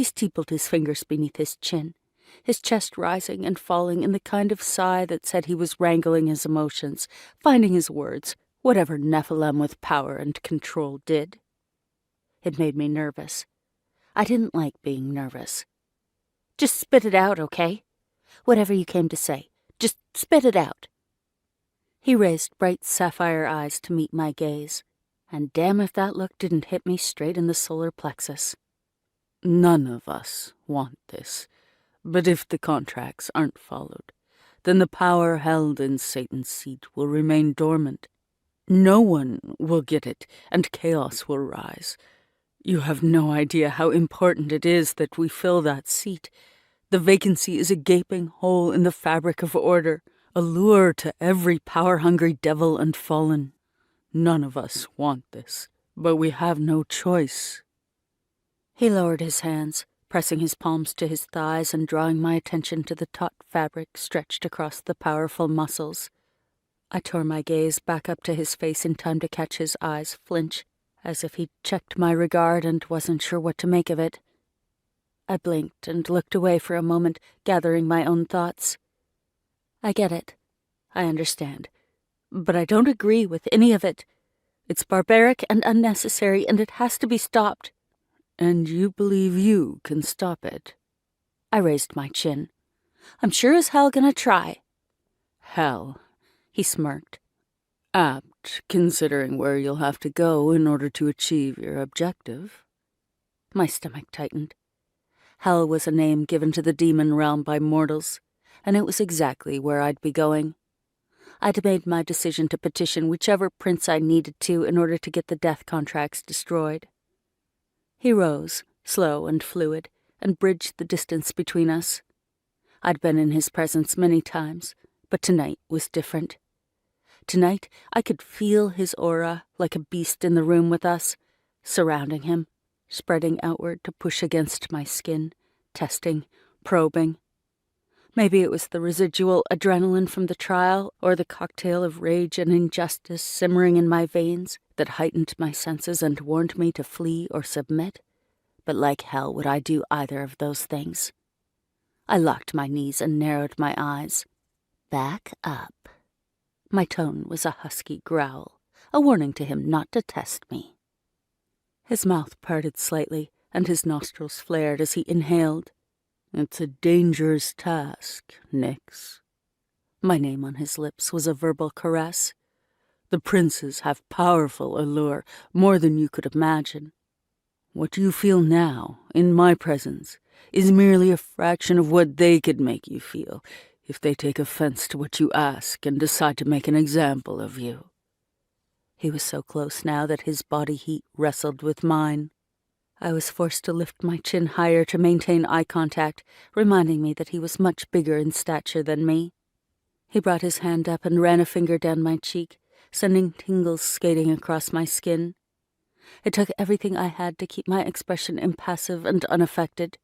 He steepled his fingers beneath his chin, his chest rising and falling in the kind of sigh that said he was wrangling his emotions, finding his words, whatever Nephilim with power and control did. It made me nervous. I didn't like being nervous. "Just spit it out, okay? Whatever you came to say, just spit it out." He raised bright sapphire eyes to meet my gaze, and damn if that look didn't hit me straight in the solar plexus. "None of us want this, but if the contracts aren't followed, then the power held in Satan's seat will remain dormant. No one will get it, and chaos will rise. You have no idea how important it is that we fill that seat. The vacancy is a gaping hole in the fabric of order, a lure to every power-hungry devil and fallen. None of us want this, but we have no choice." He lowered his hands, pressing his palms to his thighs and drawing my attention to the taut fabric stretched across the powerful muscles. I tore my gaze back up to his face in time to catch his eyes flinch, as if he'd checked my regard and wasn't sure what to make of it. I blinked and looked away for a moment, gathering my own thoughts. I get it. I understand. But I don't agree with any of it. It's barbaric and unnecessary, and it has to be stopped. "And you believe you can stop it?" I raised my chin. "I'm sure as hell gonna try." "Hell," he smirked. "Apt, considering where you'll have to go in order to achieve your objective." My stomach tightened. Hell was a name given to the demon realm by mortals, and it was exactly where I'd be going. I'd made my decision to petition whichever prince I needed to in order to get the death contracts destroyed. He rose, slow and fluid, and bridged the distance between us. I'd been in his presence many times, but tonight was different. Tonight I could feel his aura like a beast in the room with us, surrounding him, spreading outward to push against my skin, testing, probing. Maybe it was the residual adrenaline from the trial, or the cocktail of rage and injustice simmering in my veins that heightened my senses and warned me to flee or submit. But like hell would I do either of those things. I locked my knees and narrowed my eyes. "Back up." My tone was a husky growl, a warning to him not to test me. His mouth parted slightly, and his nostrils flared as he inhaled. "It's a dangerous task, Nix." My name on his lips was a verbal caress. "The princes have powerful allure, more than you could imagine. What you feel now, in my presence, is merely a fraction of what they could make you feel if they take offense to what you ask and decide to make an example of you." He was so close now that his body heat wrestled with mine. I was forced to lift my chin higher to maintain eye contact, reminding me that he was much bigger in stature than me. He brought his hand up and ran a finger down my cheek, sending tingles skating across my skin. It took everything I had to keep my expression impassive and unaffected.